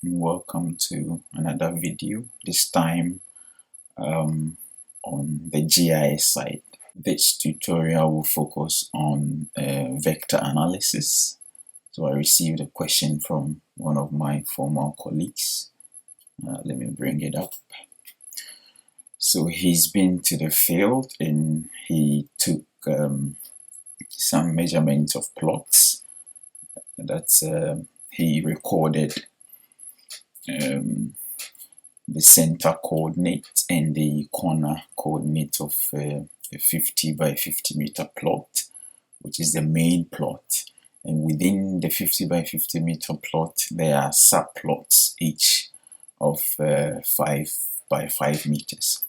Welcome to another video, this time on the GIS side. This tutorial will focus on vector analysis. So I received a question from one of my former colleagues. Let me bring it up. So he's been to the field and he took some measurements of plots. He recorded the center coordinate and the corner coordinate of a 50 by 50 meter plot, which is the main plot. And within the 50 by 50 meter plot, there are subplots, each of 5 by 5 meters.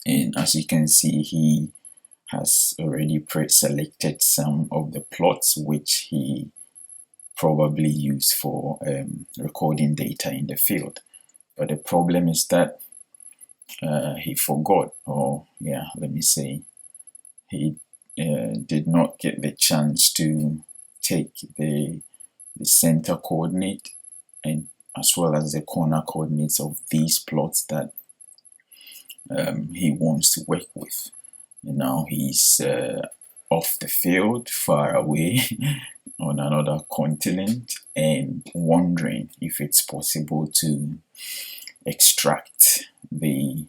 And as you can see, he has already pre-selected some of the plots which he probably used for recording data in the field. But the problem is that he forgot, he did not get the chance to take the center coordinate and as well as the corner coordinates of these plots that he wants to work with. And now he's off the field, far away on another continent, and wondering if it's possible to extract the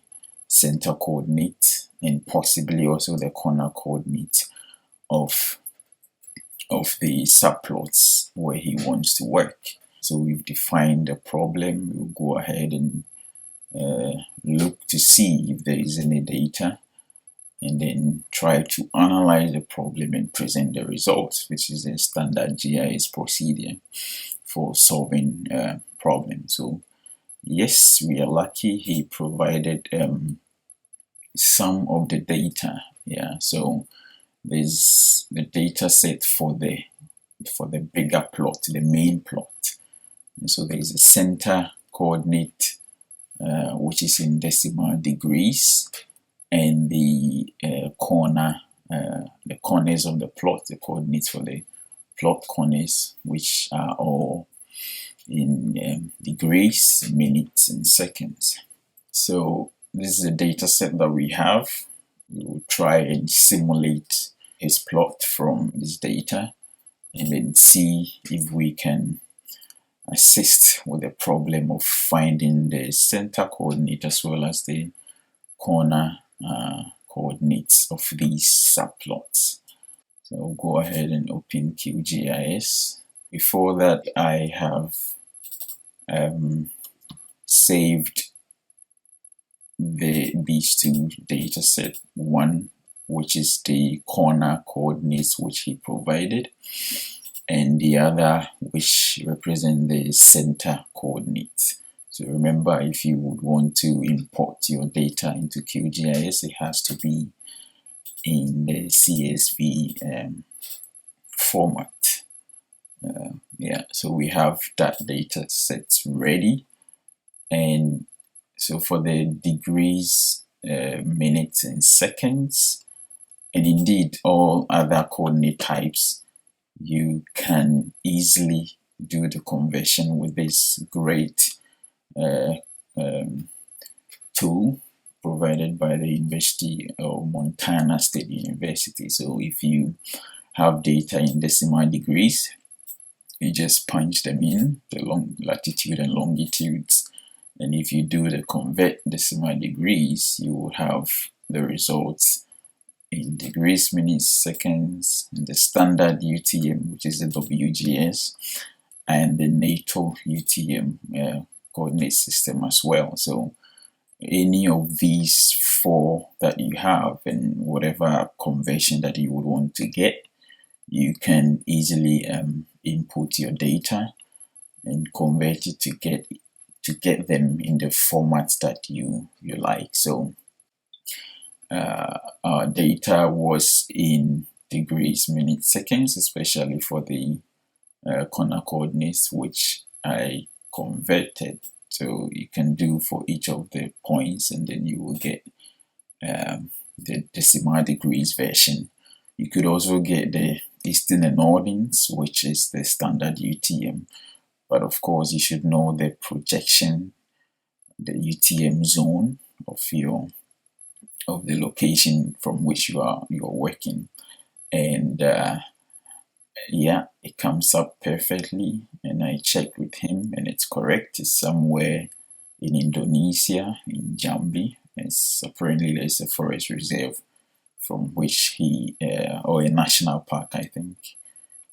center coordinate and possibly also the corner coordinate of the subplots where he wants to work. So we've defined the problem. We'll go ahead and look to see if there is any data, and then try to analyze the problem and present the results, which is a standard GIS procedure for solving problems. So yes, we are lucky he provided some of the data. So there's the data set for the bigger plot, the main plot. And so there's a center coordinate which is in decimal degrees, and the corners of the plot, the coordinates for the plot corners, which are all in degrees, minutes, and seconds. So this is the data set that we have. We will try and simulate his plot from this data and then see if we can assist with the problem of finding the center coordinate as well as the corner coordinates of these subplots. So I'll go ahead and open QGIS. Before that, I have saved these two data set, one which is the corner coordinates which he provided, and the other which represent the center coordinates. So remember, if you would want to import your data into QGIS, it has to be in the CSV format. So we have that data set ready. And so for the degrees, minutes, and seconds, and indeed all other coordinate types, you can easily do the conversion with this great tool provided by the University of Montana State University. So if you have data in decimal degrees, you just punch them in, the latitude and longitudes, and if you do the convert decimal degrees, you will have the results in degrees, minutes, seconds, and the standard UTM, which is the WGS, and the NATO UTM coordinate system as well. So any of these four that you have and whatever conversion that you would want to get, you can easily input your data and convert it to get them in the formats that you like. So our data was in degrees, minutes, seconds, especially for the corner coordinates, which I converted. So you can do for each of the points, and then you will get the decimal degrees version. You could also get the Eastern and Northern, which is the standard UTM, but of course you should know the projection, the UTM zone of the location from which you're working. And yeah, it comes up perfectly, and I checked with him and it's correct. It's somewhere in Indonesia, in Jambi. It's apparently there's a forest reserve from which he or a national park, I think,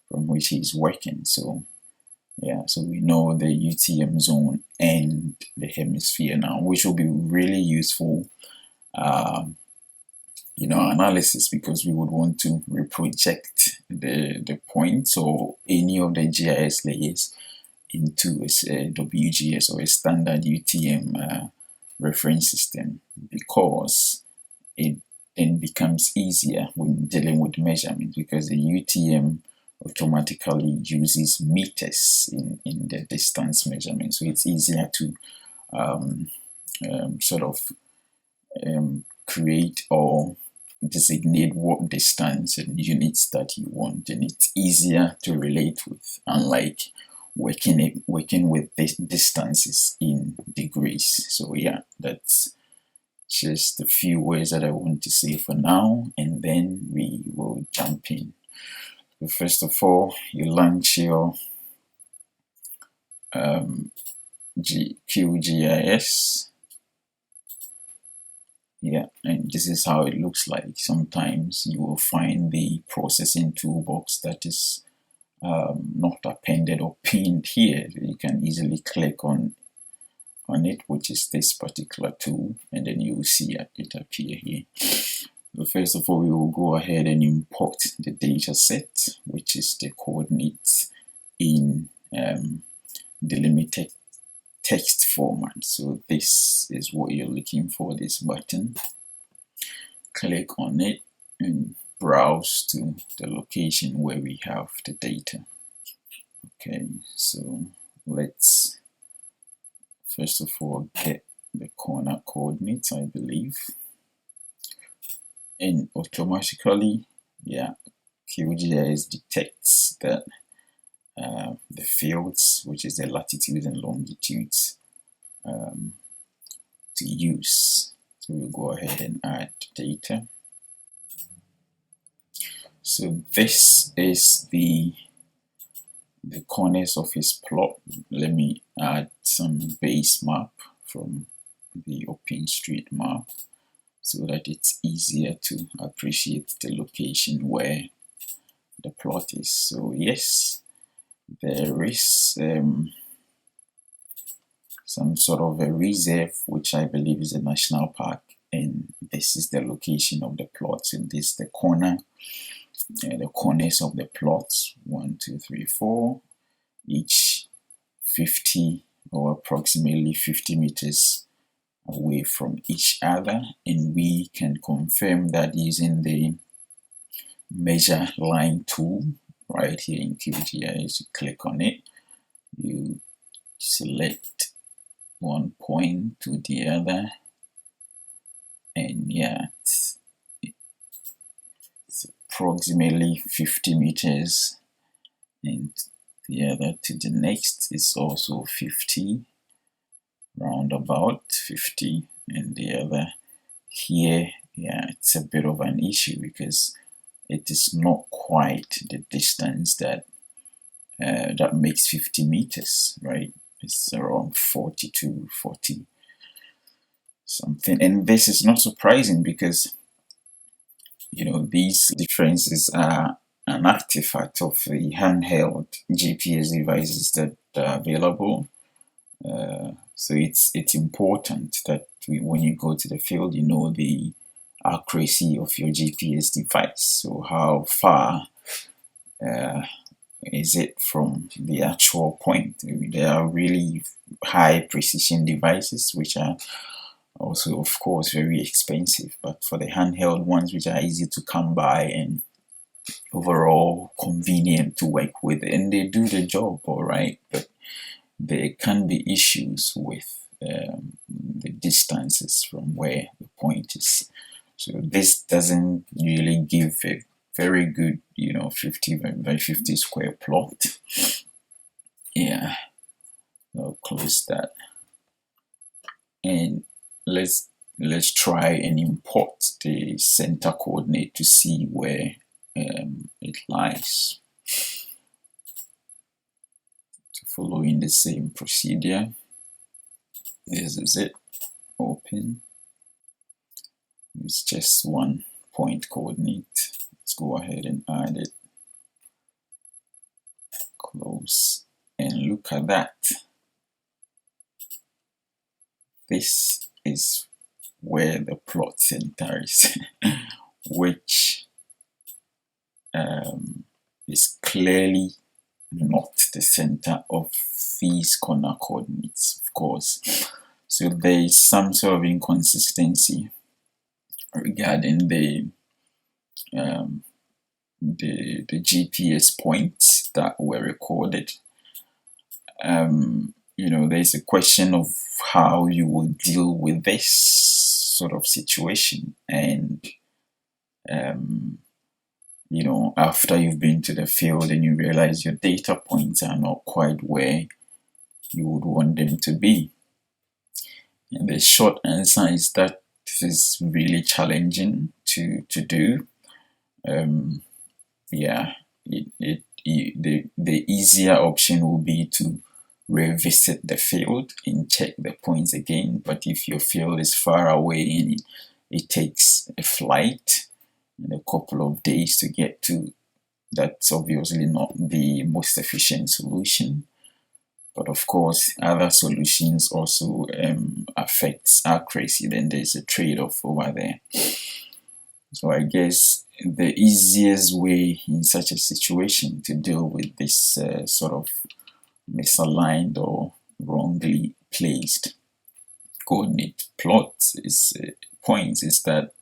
from which he's working. So yeah, so we know the UTM zone and the hemisphere now, which will be really useful analysis, because we would want to reproject the points or any of the GIS layers into a WGS or a standard UTM reference system, because it then becomes easier when dealing with measurements, because the UTM automatically uses meters in the distance measurement, so it's easier to create or designate what distance and units that you want, and it's easier to relate with, unlike working with distances in degrees. So yeah, that's just a few words that I want to say for now, and then we will jump in. So first of all, you launch your QGIS. Yeah, and this is how it looks like. Sometimes you will find the processing toolbox that is not appended or pinned here. You can easily click on it, which is this particular tool, and then you will see it appear here. So first of all, we will go ahead and import the data set, which is the coordinates in delimited text format. So this is what you're looking for, this button. Click on it and browse to the location where we have the data. Okay, so let's first of all get the corner coordinates, I believe. And automatically, yeah, QGIS detects that the fields, which is the latitudes and longitudes, to use. So we'll go ahead and add data. So this is the corners of his plot. Let me add some base map from the OpenStreetMap so that it's easier to appreciate the location where the plot is. So yes, there is some sort of a reserve, which I believe is a national park, and this is the location of the plots. And this is the corners of the plots, 1, 2, 3, 4, each 50 or approximately 50 meters away from each other, and we can confirm that using the measure line tool right here in QGIS. You click on it, you select one point to the other, and yeah, it's approximately 50 meters, and the other to the next is also 50, roundabout 50, and the other here, yeah, it's a bit of an issue because it is not quite the distance that makes 50 meters, right? It's around 42, 40 something, and this is not surprising because these differences are an artifact of the handheld GPS devices that are available. So it's important that when you go to the field, you know the accuracy of your GPS device. So how far is it from the actual point? There are really high precision devices which are also, of course, very expensive, but for the handheld ones, which are easy to come by and overall convenient to work with, and they do the job all right, but there can be issues with the distances from where the point is. So this doesn't really give a very good 50 by 50 square plot. Yeah, I'll close that, and let's try and import the center coordinate to see where it lies. So following the same procedure, this is it. Open. It's just one point coordinate. Let's go ahead and add it. Close, and look at that. This is where the plot center is, which is clearly not the center of these corner coordinates, of course. So there is some sort of inconsistency regarding the GPS points that were recorded. You know, there's a question of how you will deal with this sort of situation, and you know, after you've been to the field and you realize your data points are not quite where you would want them to be. And the short answer is that this is really challenging to do. Yeah, the easier option will be to revisit the field and check the points again. But if your field is far away and it takes a flight and a couple of days to get to, that's obviously not the most efficient solution. But of course, other solutions also affects accuracy. Then there's a trade-off over there. So I guess the easiest way in such a situation to deal with this sort of misaligned or wrongly placed coordinate plot points is that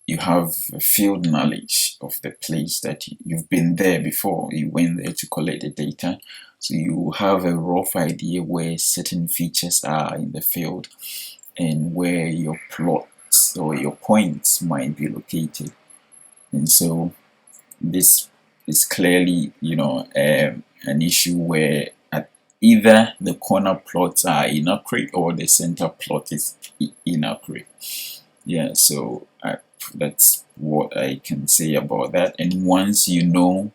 you have field knowledge of the place that you've been there before. You went there to collect the data, so you have a rough idea where certain features are in the field and where your plots or your points might be located. And so this is clearly, you know, an issue where either the corner plots are inaccurate or the center plot is inaccurate. Yeah, so that's what I can say about that. And once you know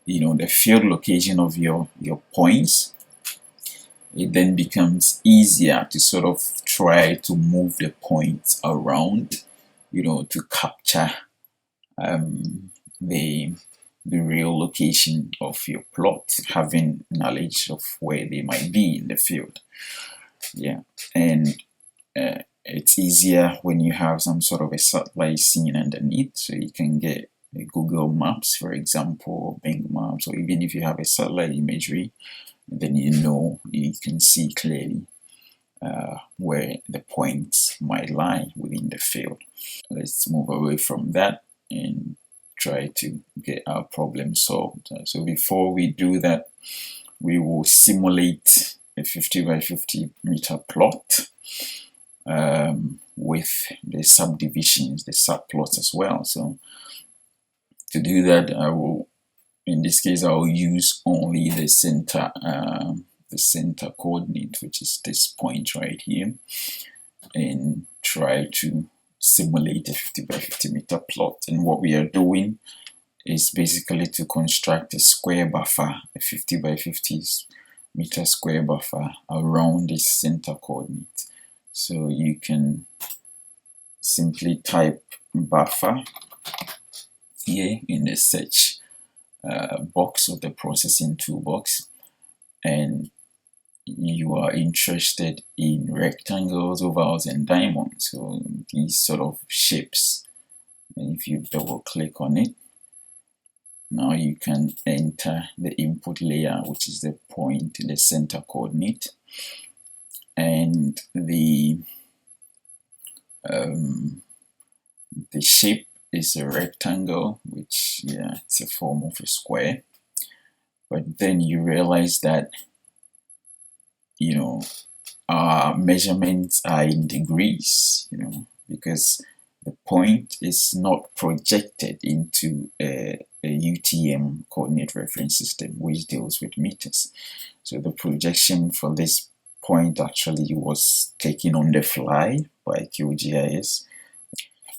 the field location of your points, it then becomes easier to sort of try to move the points around, you know, to capture the real location of your plot, having knowledge of where they might be in the field. Yeah, and it's easier when you have some sort of a satellite scene underneath, so you can get Google Maps, for example, or Bing Maps, or even if you have a satellite imagery, then you can see clearly where the points might lie within the field. Let's move away from that and try to get our problem solved. So before we do that, we will simulate a 50 by 50 meter plot with the subdivisions, the subplots as well. So to do that, in this case, I will use only the center coordinate, which is this point right here, and try to simulate a 50 by 50 meter plot. And what we are doing is basically to construct a square buffer, a 50 by 50 meter square buffer around this center coordinate. So you can simply type buffer here in the search box of the processing toolbox, and you are interested in rectangles, ovals, and diamonds, so these sort of shapes. And if you double click on it, now you can enter the input layer, which is the point, the center coordinate, and the shape is a rectangle, which, yeah, it's a form of a square. But then you realize that, you know, our measurements are in degrees, you know, because the point is not projected into a a UTM coordinate reference system which deals with meters. So the projection for this point actually was taken on the fly by QGIS.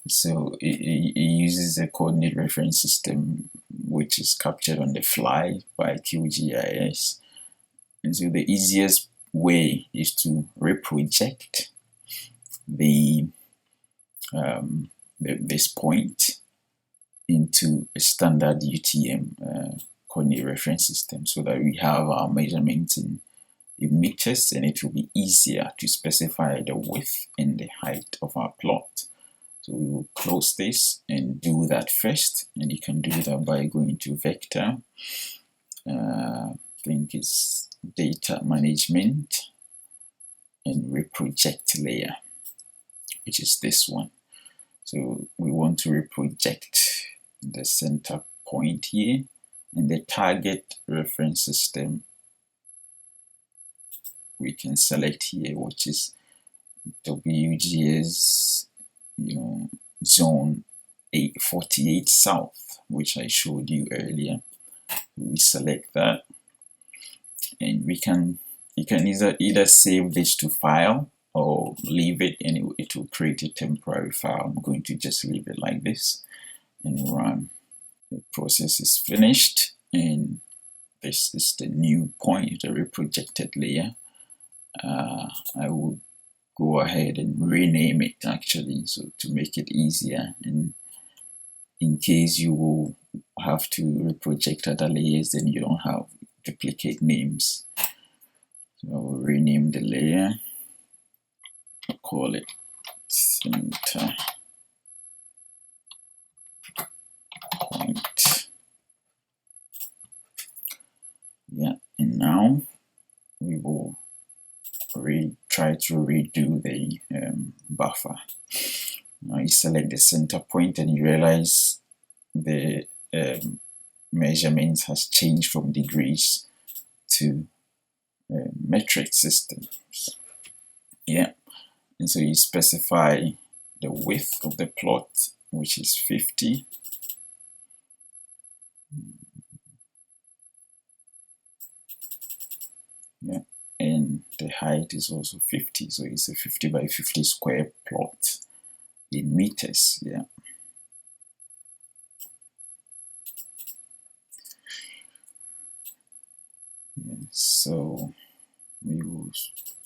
So it uses a coordinate reference system which is captured on the fly by QGIS. And so the easiest way is to reproject this point into a standard UTM coordinate reference system, so that we have our measurements in meters, and it will be easier to specify the width and the height of our plot. So we will close this and do that first, and you can do that by going to vector. I think it's data management and reproject layer, which is this one. So we want to reproject the center point here, and the target reference system we can select here, which is WGS zone 848 south, which I showed you earlier. We select that, and you can either save this to file or leave it, and it will create a temporary file. I'm going to just leave it like this and run. The process is finished, and this is the new point, the reprojected layer. I will go ahead and rename it actually, so to make it easier, and in case you will have to reproject other layers, then you don't have duplicate names. So I will rename the layer, I'll call it center point. Yeah, and now we will try to redo the buffer. Now you select the center point, and you realize the measurements has changed from degrees to metric systems. Yeah, and so you specify the width of the plot, which is 50. Yeah, and the height is also 50, so it's a 50 by 50 square plot in meters. Yeah. So we will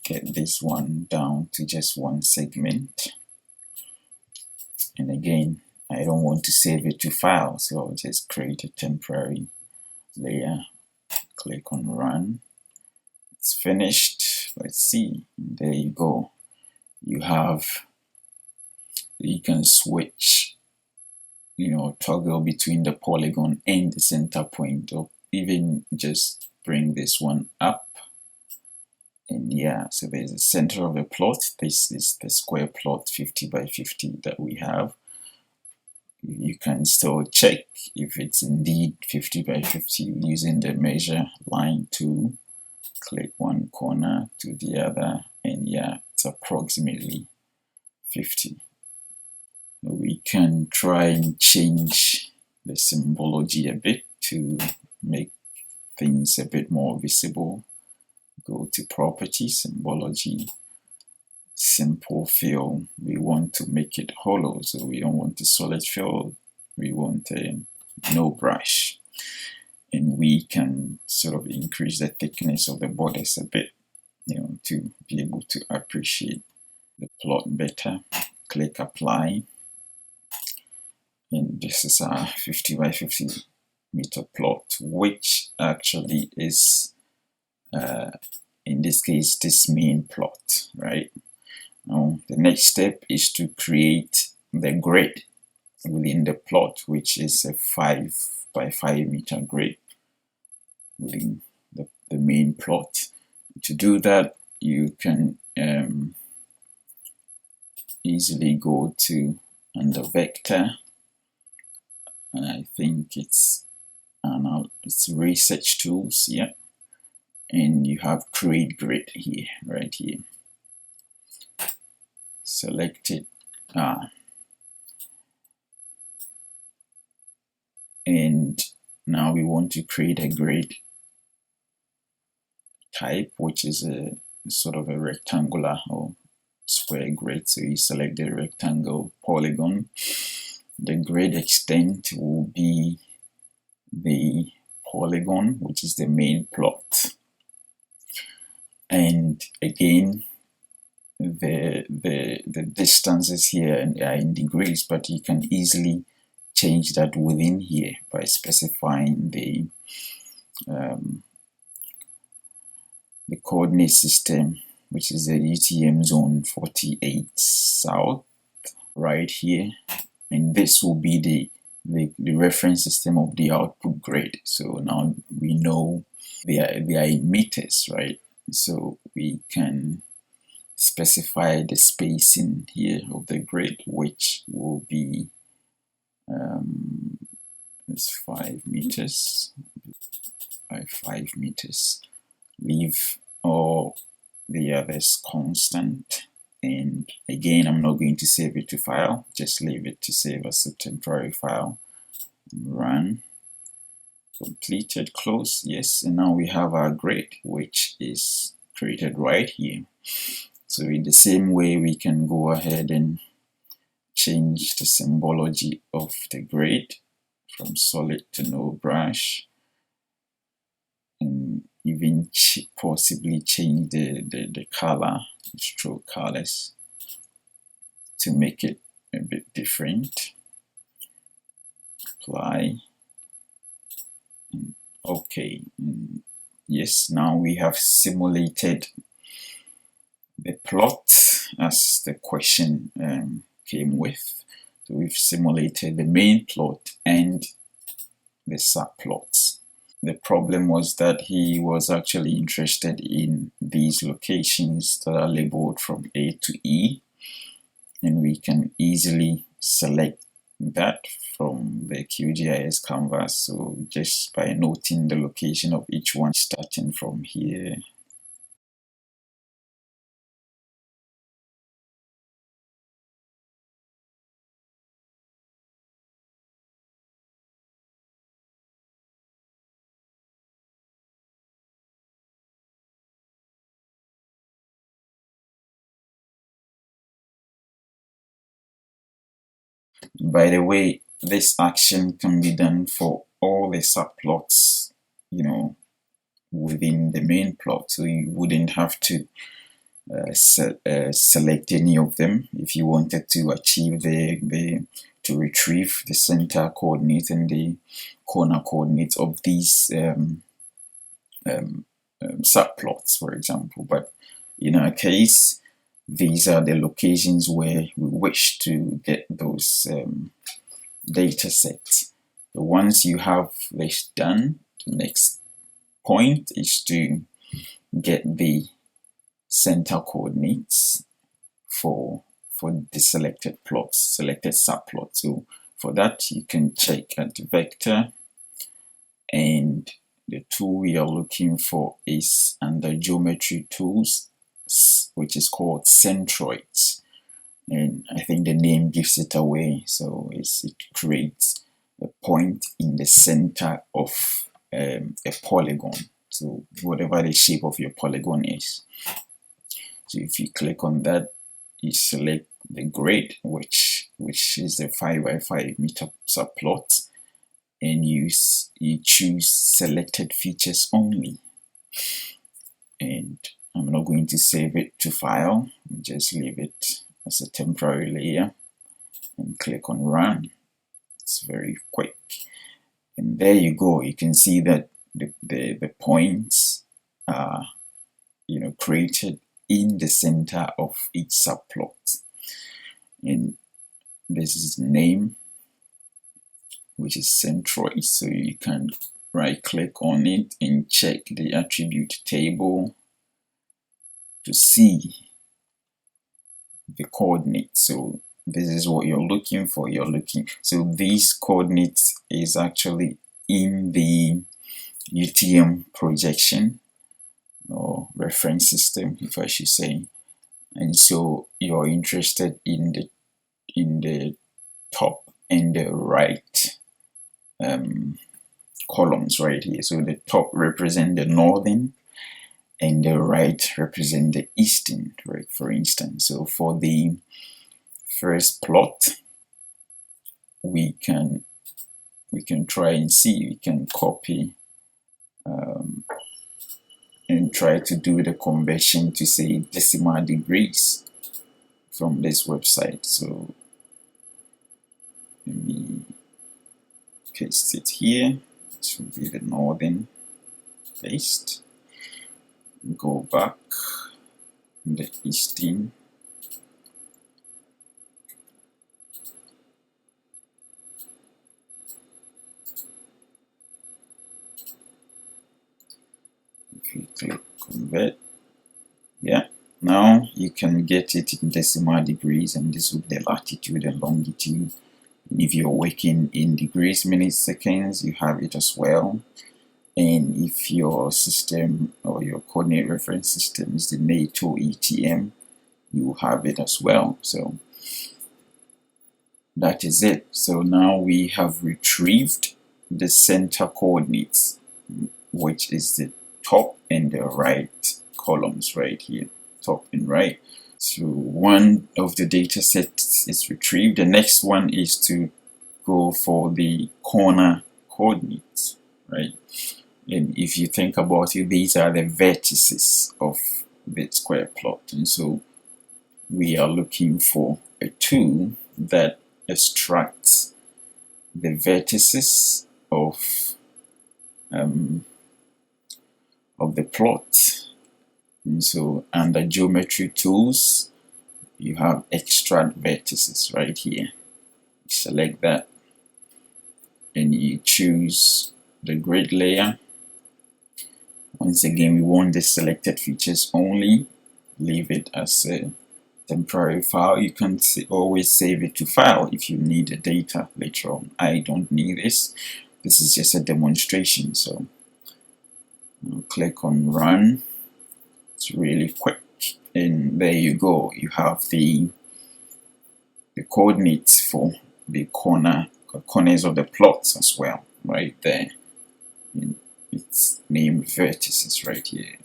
get this one down to just one segment, and again I don't want to save it to file, so I'll just create a temporary layer, click on run. It's finished. Let's see, there you go. You can switch, toggle between the polygon and the center point, or even just bring this one up. And yeah, so there's the center of the plot. This is the square plot 50 by 50 that we have. You can still check if it's indeed 50 by 50 using the measure line tool. Click one corner to the other, and yeah, it's approximately 50. We can try and change the symbology a bit to make things a bit more visible. Go to property, symbology, simple fill. We want to make it hollow, so we don't want a solid fill. We want a no brush. And we can sort of increase the thickness of the borders a bit, to be able to appreciate the plot better. Click apply, and this is our 50 by 50 meter plot, which actually is in this case this main plot, right? Now the next step is to create the grid within the plot, which is a 5 by 5 meter grid within the main plot. To do that, you can easily go to under vector, and I think it's research tools, yeah, and you have create grid here, right here. Select it, and Now we want to create a grid type, which is a sort of a rectangular or square grid. So you select the rectangle polygon. The grid extent will be the polygon, which is the main plot. And again, the distances here are in degrees, but you can easily change that within here by specifying the coordinate system, which is the UTM zone 48 south right here, and this will be the reference system of the output grid. So now we know they are in meters, right? So we can specify the spacing here of the grid, which will be it's 5 meters by 5 meters. Leave all the others constant, and again, I'm not going to save it to file, just leave it to save as a temporary file. Run. Completed. Close. Yes, and now we have our grid, which is created right here. So in the same way, we can go ahead and change the symbology of the grid from solid to no brush, and even possibly change the color, stroke colors, to make it a bit different. Apply. Okay. Yes, now we have simulated the plot as the question came with. So we've simulated the main plot and the subplots. The problem was that he was actually interested in these locations that are labeled from A to E, and we can easily select that from the QGIS canvas. So just by noting the location of each one, starting from here. By the way, this action can be done for all the subplots, within the main plot. So you wouldn't have to select any of them if you wanted to achieve to retrieve the center coordinate and the corner coordinates of these subplots, for example. But in our case, these are the locations where we wish to get those data sets. So once you have this done, the next point is to get the center coordinates for the selected plots, selected subplots. So for that, you can check at vector, and the tool we are looking for is under geometry tools, which is called Centroids, and I think the name gives it away. So it creates a point in the center of a polygon, so whatever the shape of your polygon is. So if you click on that, you select the grid, which is the 5 by 5 meter subplot, and you choose selected features only. And I'm not going to save it to file, just leave it as a temporary layer and click on run. It's very quick, and there you go. You can see that the points are created in the center of each subplot, and this is the name, which is Centroids. So you can right click on it and check the attribute table to see the coordinates. So this is what you're looking for. So these coordinates is actually in the UTM projection or reference system, if I should say. And so you're interested in the top and the right columns right here. So the top represent the northern and the right represent the eastern, right, for instance. So for the first plot, we can try and see, we can copy and try to do the conversion to say decimal degrees from this website. So let me paste it here. It should be the northern. Paste. Go back. The eastern. If you click convert, yeah, now you can get it in decimal degrees, and this will be the latitude and longitude. And if you're working in degrees, minutes, seconds, you have it as well. And if your system or your coordinate reference system is the NATO ETM, you have it as well. So that is it. So now we have retrieved the center coordinates, which is the top and the right columns right here, top and right. So one of the data sets is retrieved. The next one is to go for the corner coordinates, right? And if you think about it, these are the vertices of the square plot. And so we are looking for a tool that extracts the vertices of the plot. And so under geometry tools, you have extract vertices right here. You select that and you choose the grid layer. Once again, we want the selected features only. Leave it as a temporary file. You can always save it to file if you need the data later on. I don't need this. This is just a demonstration. So I'll click on run. It's really quick, and there you go. You have the coordinates for the corners of the plots as well, right there. And it's named vertices right here.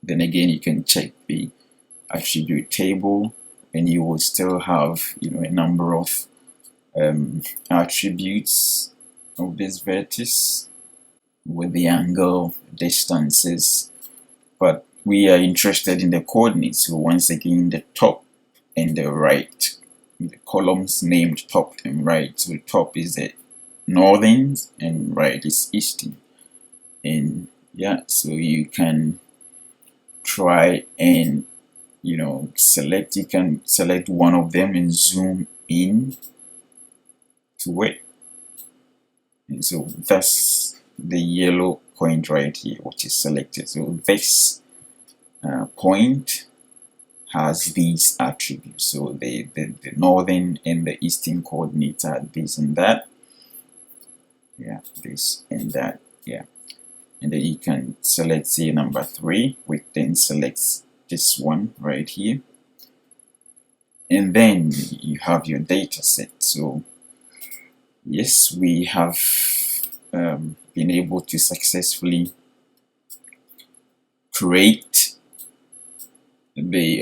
Then again, you can check the attribute table, and you will still have, you know, a number of attributes of this vertex with the angle, distances, but we are interested in the coordinates. So once again, the top and the right, the columns named top and right. So top is the northern and right is eastern. And yeah, so you can try and, you know, you can select one of them and zoom in to it. And so that's the yellow point right here, which is selected. So this point has these attributes. So the northern and the eastern coordinates are this and that. Yeah, this and that. Yeah. And then you can select, say, number 3, which then selects this one right here. And then you have your data set. So yes, we have been able to successfully create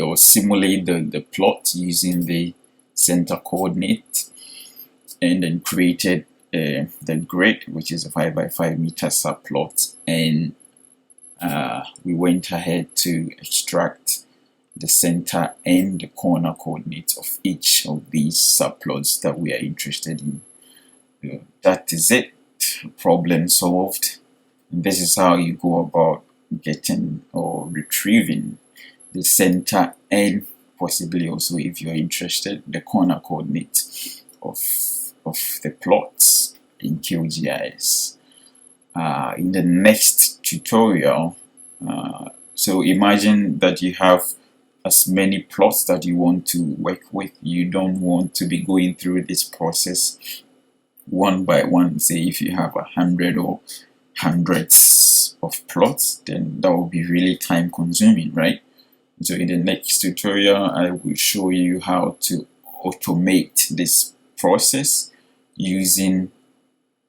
or simulate the plot using the center coordinate, and then created the grid, which is a 5x5 meter subplot, and we went ahead to extract the center and the corner coordinates of each of these subplots that we are interested in. That is it. Problem solved. And this is how you go about getting or retrieving the center and possibly also, if you're interested, the corner coordinates of the plots in QGIS. In the next tutorial, so imagine that you have as many plots that you want to work with. You don't want to be going through this process one by one. Say if you have 100 or hundreds of plots, then that will be really time consuming, right? So in the next tutorial, I will show you how to automate this process using,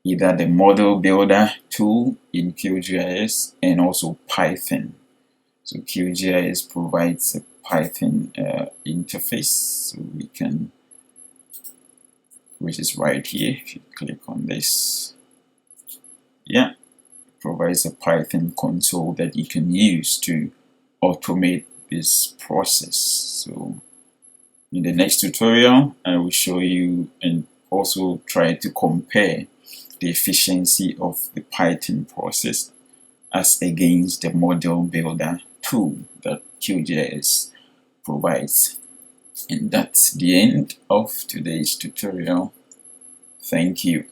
either the model builder tool in QGIS and also Python. So QGIS provides a Python interface, so we can, which is right here. If you click on this, yeah, it provides a Python console that you can use to automate this process. So in the next tutorial, I will show you and also try to compare the efficiency of the Python process as against the model builder tool that QGIS provides. And that's the end of today's tutorial. Thank you.